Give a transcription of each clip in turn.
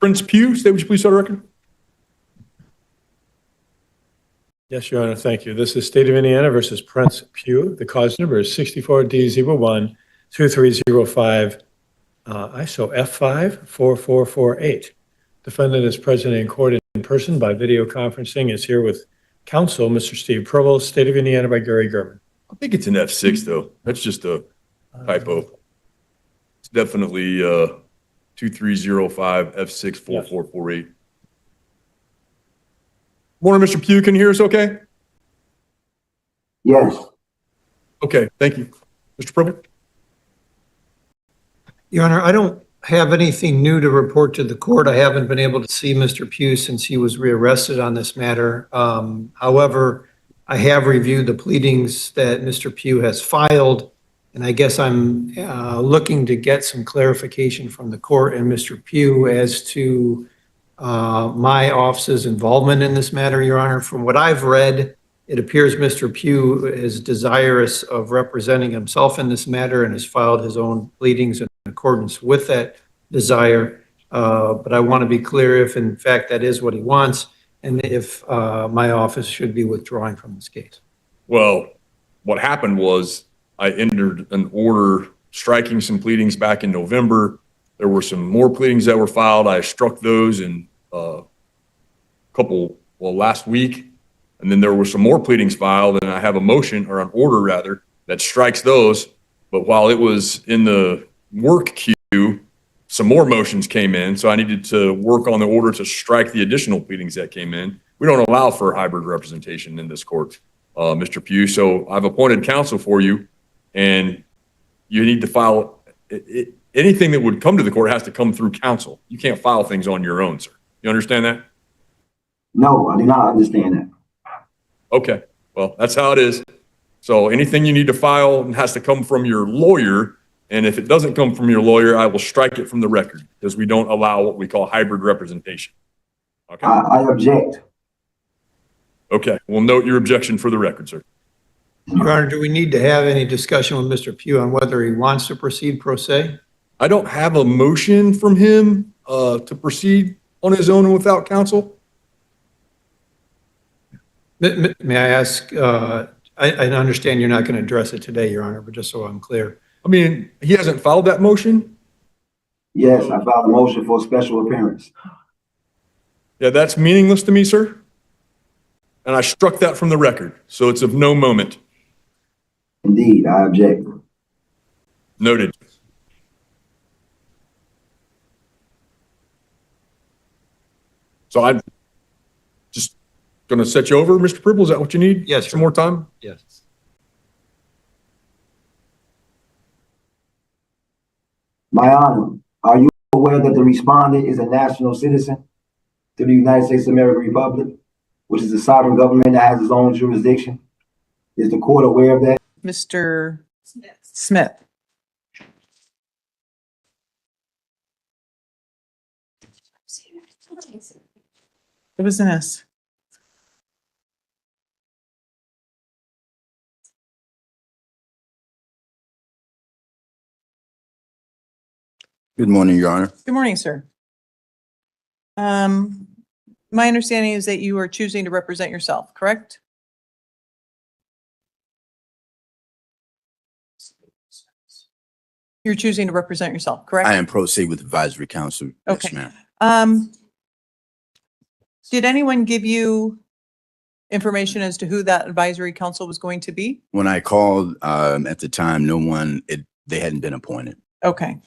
Prince Pugh, state would you please start the record? Yes, Your Honor, thank you. This is State of Indiana versus Prince Pugh. The cause number is 64D012305, ISO F54448. Defendant is present in court in person by video conferencing, is here with counsel, Mr. Steve Provost, State of Indiana by Gary Gurman. I think it's an F6 though. That's just a typo. It's definitely 2305 F64448. Morning, Mr. Pugh. Can you hear us okay? Yes. Okay, thank you. Mr. Provost? Your Honor, I don't have anything new to report to the court. I haven't been able to see Mr. Pugh since he was rearrested on this matter. However, I have reviewed the pleadings that Mr. Pugh has filed, and I guess I'm looking to get some clarification from the court and Mr. Pugh as to my office's involvement in this matter, Your Honor. From what I've read, it appears Mr. Pugh is desirous of representing himself in this matter and has filed his own pleadings in accordance with that desire. But I want to be clear if in fact that is what he wants and if my office should be withdrawing from this case. Well, what happened was I entered an order striking some pleadings back in November. There were some more pleadings that were filed. I struck those in last week. And then there were some more pleadings filed, and I have a motion, or an order rather, that strikes those. But while it was in the work queue, some more motions came in. So I needed to work on the order to strike the additional pleadings that came in. We don't allow for hybrid representation in this court, Mr. Pugh. So I've appointed counsel for you, and you need to file anything that would come to the court has to come through counsel. You can't file things on your own, sir. You understand that? No, I do not understand that. Okay, well, that's how it is. So anything you need to file has to come from your lawyer. And if it doesn't come from your lawyer, I will strike it from the record because we don't allow what we call hybrid representation. Okay. I object. Okay, we'll note your objection for the record, sir. Your Honor, do we need to have any discussion with Mr. Pugh on whether he wants to proceed pro se? I don't have a motion from him to proceed on his own and without counsel. May I ask, I understand you're not going to address it today, Your Honor, but just so I'm clear. I mean, he hasn't filed that motion. Yes, I filed a motion for a special appearance. Yeah, that's meaningless to me, sir. And I struck that from the record. So it's of no moment. Indeed, I object. Noted. So I'm just going to set you over, Mr. Pribble. Is that what you need? Yes. Some more time? Yes. My Honor, are you aware that the respondent is a national citizen to the United States of America Republic, which is a sovereign government that has its own jurisdiction? Is the court aware of that? Mr. Smith. It was an S. Good morning, Your Honor. Good morning, sir. My understanding is that you are choosing to represent yourself, correct? You're choosing to represent yourself, correct? I am pro se with advisory council. Okay. Yes, ma'am. Did anyone give you information as to who that advisory council was going to be? When I called at the time, no one, they hadn't been appointed. Okay.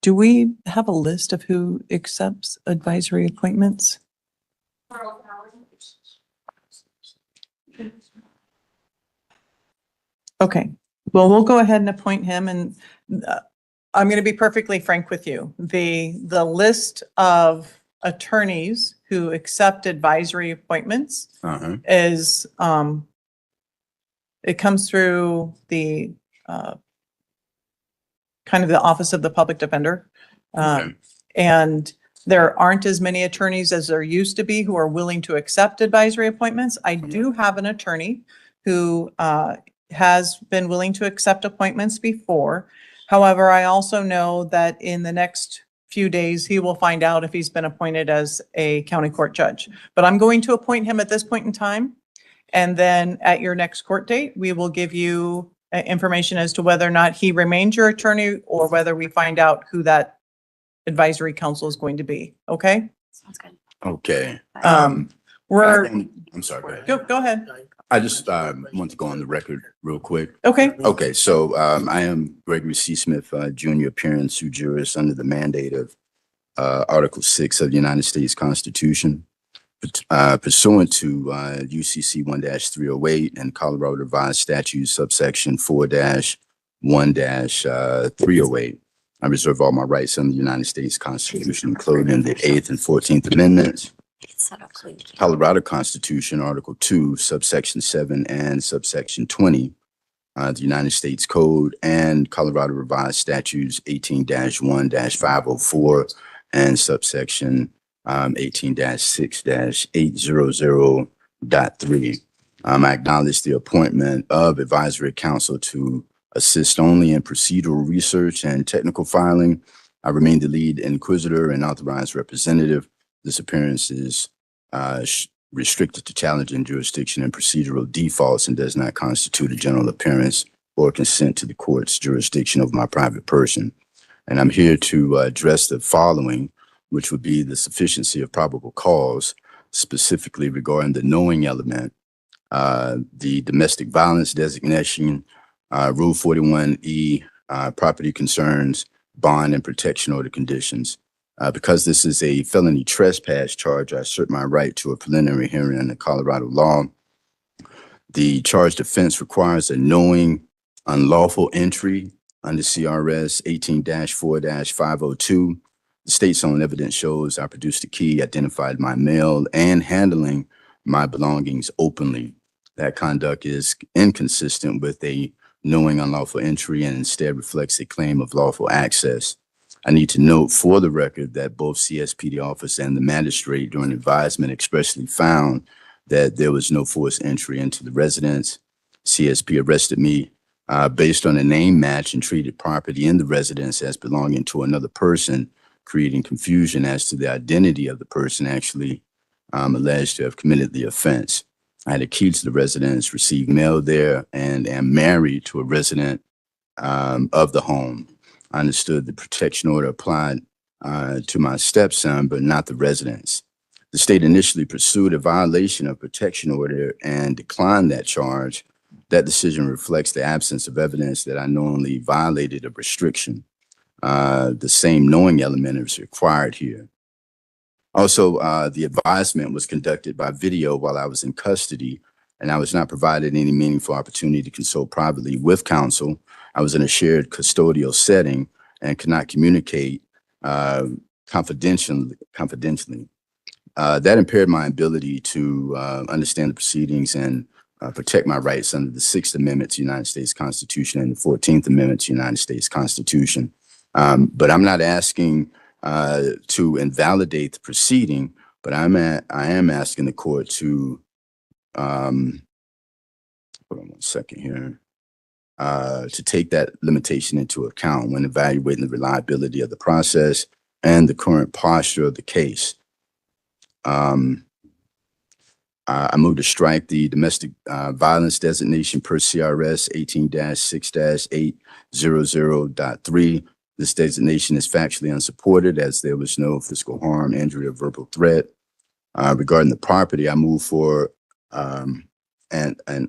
Do we have a list of who accepts advisory appointments? Okay, well, we'll go ahead and appoint him, and I'm going to be perfectly frank with you. The list of attorneys who accept advisory appointments is, it comes through the kind of the Office of the Public Defender. And there aren't as many attorneys as there used to be who are willing to accept advisory appointments. I do have an attorney who has been willing to accept appointments before. However, I also know that in the next few days, he will find out if he's been appointed as a county court judge. But I'm going to appoint him at this point in time. And then at your next court date, we will give you information as to whether or not he remains your attorney or whether we find out who that advisory council is going to be. Okay? Sounds good. Okay. We're, I'm sorry. Go ahead. go ahead. I just want to go on the record real quick. Okay. Okay, so I am Gregory C. Smith, Jr., appearing sui juris under the mandate of Article 6 of the United States Constitution, pursuant to UCC 1-308 and Colorado Revised Statutes subsection 4-1-308. I reserve all my rights under the United States Constitution, including the 8th and 14th Amendments, Set up, please. Colorado Constitution, Article 2, subsection 7 and subsection 20, the United States Code, and Colorado Revised Statutes 18-1-504 and subsection 18-6-800.3. I acknowledge the appointment of advisory counsel to assist only in procedural research and technical filing. I remain the lead inquisitor and authorized representative. This appearance is restricted to challenging jurisdiction and procedural defaults and does not constitute a general appearance or consent to the court's jurisdiction of my private person. And I'm here to address the following, which would be the sufficiency of probable cause, specifically regarding the knowing element, the domestic violence designation, Rule 41E, property concerns, bond and protection order conditions. Because this is a felony trespass charge, I assert my right to a preliminary hearing under Colorado law. The charged offense requires a knowing unlawful entry under CRS 18-4-502. The state's own evidence shows I produced a key, identified my mail, and handling my belongings openly. That conduct is inconsistent with a knowing unlawful entry and instead reflects a claim of lawful access. I need to note for the record that both CSPD officer and the magistrate during advisement expressly found that there was no forced entry into the residence. CSP arrested me based on a name match and treated property in the residence as belonging to another person, creating confusion as to the identity of the person actually alleged to have committed the offense. I had a key to the residence, received mail there, and am married to a resident of the home. I understood the protection order applied to my stepson, but not the residence. The state initially pursued a violation of protection order and declined that charge. That decision reflects the absence of evidence that I knowingly violated a restriction. The same knowing element is required here. Also, the advisement was conducted by video while I was in custody, and I was not provided any meaningful opportunity to consult privately with counsel. I was in a shared custodial setting and could not communicate confidentially. That impaired my ability to understand the proceedings and protect my rights under the 6th Amendment to the United States Constitution and the 14th Amendment to the United States Constitution. But I'm not asking to invalidate the proceeding, but I am asking the court to, hold on one second here, to take that limitation into account when evaluating the reliability of the process and the current posture of the case. I move to strike the domestic violence designation per CRS 18-6-800.3. This designation is factually unsupported as there was no physical harm, injury, or verbal threat. Regarding the property, I move for an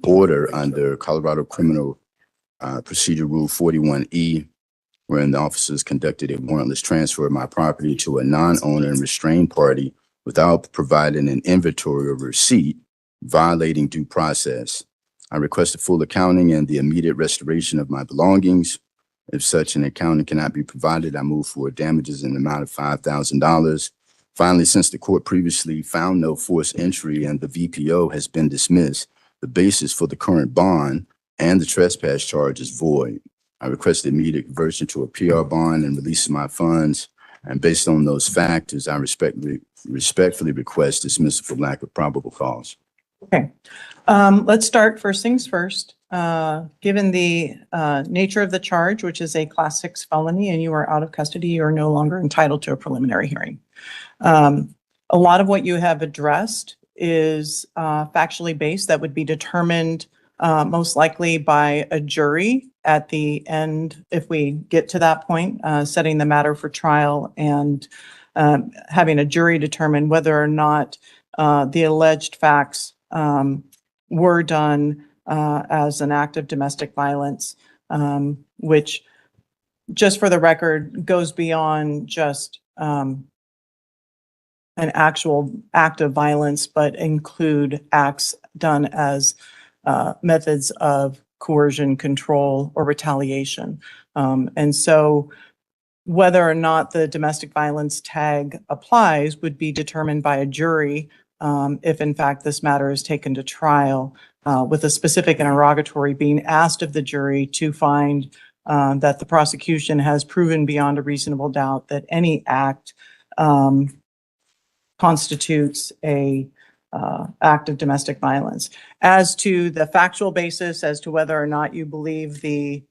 order under Colorado Criminal Procedure Rule 41E, wherein the officers conducted a warrantless transfer of my property to a non-owner and restrained party without providing an inventory or receipt, violating due process. I request a full accounting and the immediate restoration of my belongings. If such an accounting cannot be provided, I move for damages in the amount of $5,000. Finally, since the court previously found no forced entry and the VPO has been dismissed, the basis for the current bond and the trespass charge is void. I request the immediate conversion to a PR bond and release of my funds. And based on those factors, I respectfully request dismissal for lack of probable cause. Okay. Let's start first things first. given the nature of the charge, which is a Class 6 felony, and you are out of custody, you are no longer entitled to a preliminary hearing. A lot of what you have addressed is factually based that would be determined most likely by a jury at the end, if we get to that point, setting the matter for trial and having a jury determine whether or not the alleged facts were done as an act of domestic violence, which, just for the record, goes beyond just an actual act of violence, but include acts done as methods of coercion, control, or retaliation. And so whether or not the domestic violence tag applies would be determined by a jury if in fact this matter is taken to trial, with a specific interrogatory being asked of the jury to find that the prosecution has proven beyond a reasonable doubt that any act constitutes a act of domestic violence. As to the factual basis, as to whether or not you believe the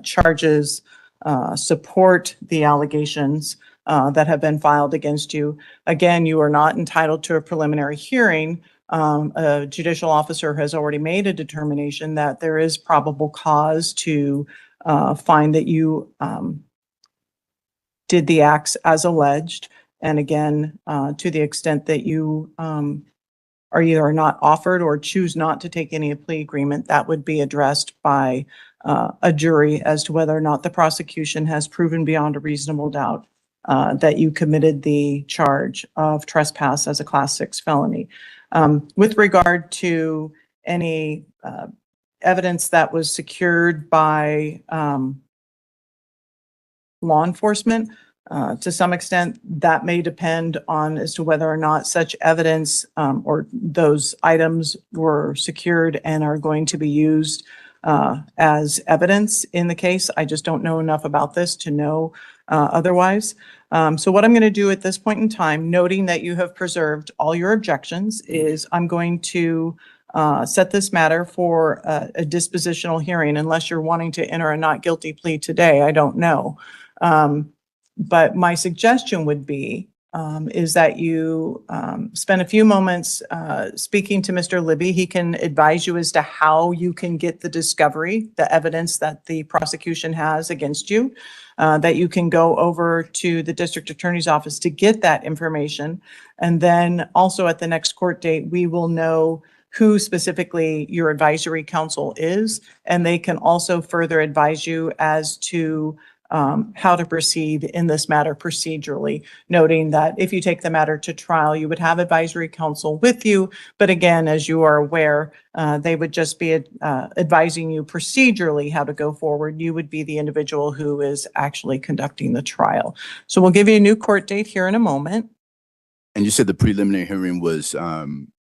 charges support the allegations that have been filed against you, again, you are not entitled to a preliminary hearing. A judicial officer has already made a determination that there is probable cause to find that you did the acts as alleged. And again, to the extent that you are either not offered or choose not to take any plea agreement, that would be addressed by a jury as to whether or not the prosecution has proven beyond a reasonable doubt that you committed the charge of trespass as a Class 6 felony. With regard to any evidence that was secured by law enforcement, to some extent, that may depend on as to whether or not such evidence or those items were secured and are going to be used as evidence in the case. I just don't know enough about this to know otherwise. So what I'm going to do at this point in time, noting that you have preserved all your objections, is I'm going to set this matter for a dispositional hearing, unless you're wanting to enter a not guilty plea today. I don't know. But my suggestion would be is that you spend a few moments speaking to Mr. Libby. He can advise you as to how you can get the discovery, the evidence that the prosecution has against you, that you can go over to the district attorney's office to get that information. And then also at the next court date, we will know who specifically your advisory counsel is, and they can also further advise you as to how to proceed in this matter procedurally, noting that if you take the matter to trial, you would have advisory counsel with you. But again, as you are aware, they would just be advising you procedurally how to go forward. You would be the individual who is actually conducting the trial. So we'll give you a new court date here in a moment. And you said the preliminary hearing was,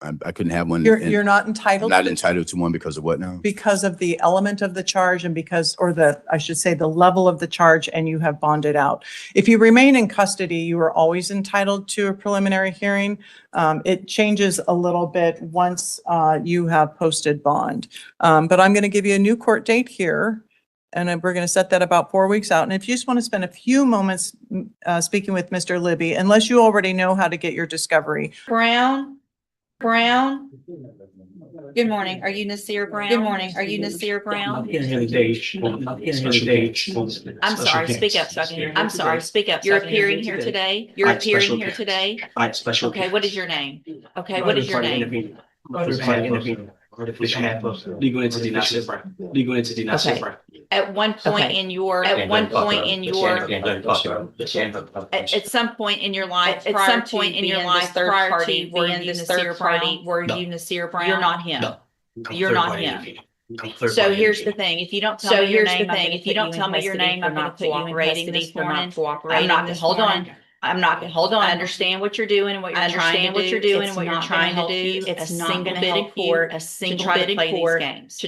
I couldn't have one. You're not entitled. Not entitled to one because of what now? Because of the element of the charge and because, or I should say, the level of the charge, and you have bonded out. If you remain in custody, you are always entitled to a preliminary hearing. It changes a little bit once you have posted bond. But I'm going to give you a new court date here, and then we're going to set that about 4 weeks out. And if you just want to spend a few moments speaking with Mr. Libby, unless you already know how to get your discovery. Brown. Good morning. Are you Nasir Brown? Good morning. Are you Nasir Brown? I'm sorry. Speak up. So I can hear you. I'm sorry. Speak up. You're appearing here today. You're appearing here today. Okay. What is your name? Okay. What is your name? Legal entity Nasir Brown. Legal entity Nasir Brown. At one point in your, at some point in your life, prior to being this third party, were you Nasir Brown? You're not him. You're not him. So here's the thing. If you don't tell me your name, I'm going to put you in custody for not cooperating. I'm not going to hold on. I'm not going to hold on. I understand what you're doing and what you're trying to do. It's not going to help you to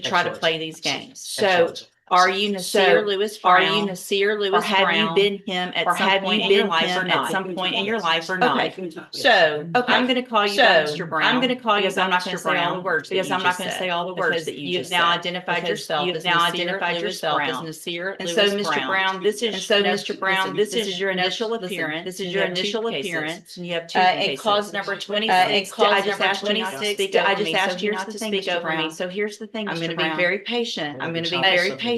try to play these games. So Are you Nasir Lewis Brown? Are you Nasir Lewis Brown? Or have you been him at some point in your life or not? At some point in your life or not? Okay. So, I'm gonna call you Mr. Brown. I'm gonna call you because I'm not gonna say all the words because I'm not gonna say all the words that you just said. You've now identified yourself as Nasir Lewis Brown. And so, Mr. Brown, this is your initial appearance. This is your initial appearance. And you have two cases. And clause number 26. I just asked you not to speak over me. So here's the thing, Mr. Brown. So here's the thing, I'm gonna be very patient. I'm gonna be very patient.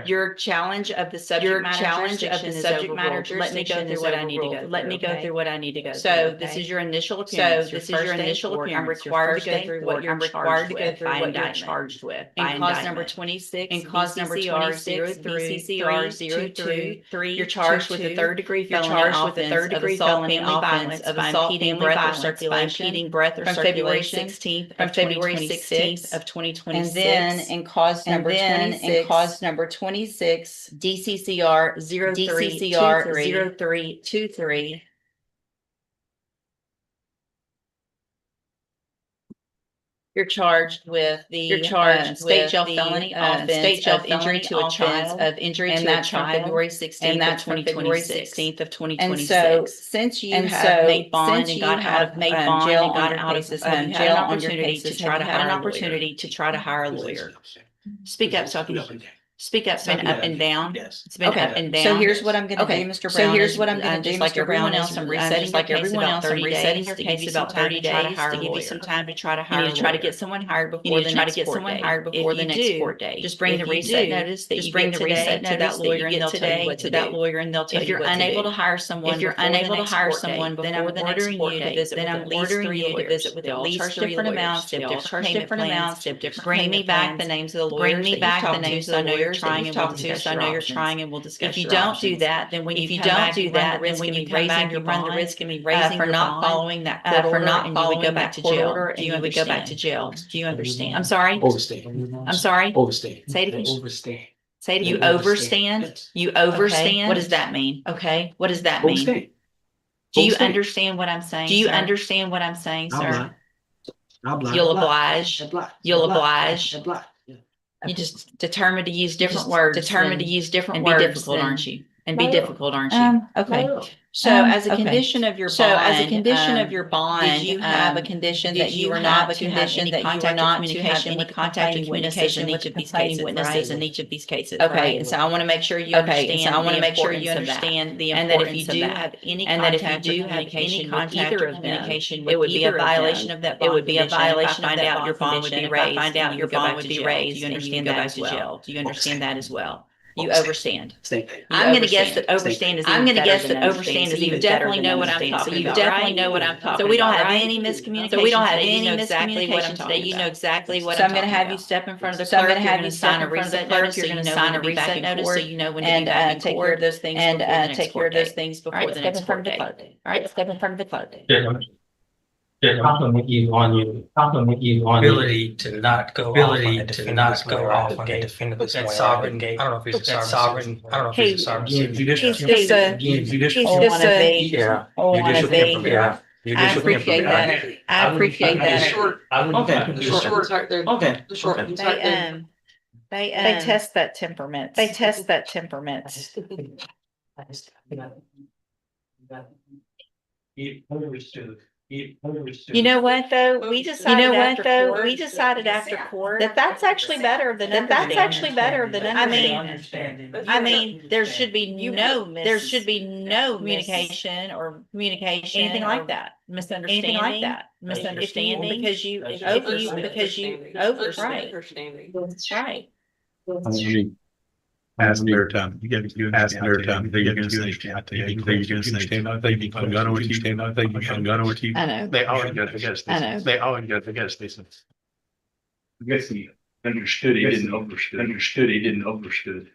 Your challenge of the subject matter jurisdiction. Let me go through what I need to go. Let me go through what I need to go. So this is your initial appearance. So this is your initial appearance. I'm required to go through what you're charged with. In clause number 26. In clause number 26. DCCR 023. You're charged with a third degree felony offense of assault, impeding breath or circulation. Impeding breath or circulation. From February 16th of 2026. And then in clause number 26, DCCR 0323. You're charged with the state jail felony offense of injury to a child, and that's from February 16th of 2026. And so since you have made bond and got out of jail on your cases, have you had an opportunity to try to hire a lawyer? Speak up, so I can. Speak up. It's been up and down. Yes. It's been up and down. So here's what I'm going to do, Mr. Brown. So here's what I'm going to do, like everyone else. I'm resetting like everyone else. I'm resetting your case about 30 days to give you some time to try to hire. You need to try to get someone hired before the next court date. Just bring the reset notice that you bring the reset to that lawyer, and they'll tell you what to do. If you're unable to hire someone, then I'm ordering you to visit with at least different amounts. Bring me back the names of the lawyers. Bring me back the names. So I know you're trying and we'll discuss your options. If you don't do that, then when you come back, you run the risk of me raising your bond for not following that court order, and you would go back to jail. Do you understand? I'm sorry? Overstand. I'm sorry? Overstand. Say it again. Overstand. Say it again. You overstand? Yes. You overstand? What does that mean? Okay. What does that mean? Overstand. Do you understand what I'm saying? Do you understand what I'm saying, sir? You'll oblige. You'll oblige. You just determined to use different words. Determined to use different words. Be difficult, aren't you? And be difficult, aren't you? Okay. So as a condition of your bond, did you have a condition that you were not to have any communication with complaining witnesses in each of these cases? Okay. And so I want to make sure you understand the importance of that. And that if you do have any contact or communication, it would be a violation of that bond. It would be a violation of that bond. Your bond would be raised. If I find out your bond would be raised, do you understand that as well? Do you understand that as well? You overstand. I'm going to guess that overstand is even better than understand. So you definitely know what I'm talking about. So you definitely know what I'm talking about. So we don't have any miscommunication. So we don't have any miscommunication today. You know exactly what I'm talking about. So I'm going to have you step in front of the clerk. I'm going to have you sign a reset notice. You're going to sign a reset notice so you know when to be back in court. And take care of those things before the next court date. All right, step in front of the clerk. Compliment you on your ability to not go off on a defendant's sovereign. I don't know if it's a sovereign. I don't know if it's a sovereign. Judicial I appreciate that. I appreciate that. Okay. They test that temperament. They test that temperament. You know what though? We decided after court that that's actually better than I mean, there should be no communication or anything like that. Misunderstanding. Because you overstand. That's right. Ask their time. You got to ask their time. They're going to say, I think you're going to stand. I think I'm going to stand. I think I'm going to teach. I know. They always got to guess this. They always got to guess this. I guess he understood. He didn't overstood.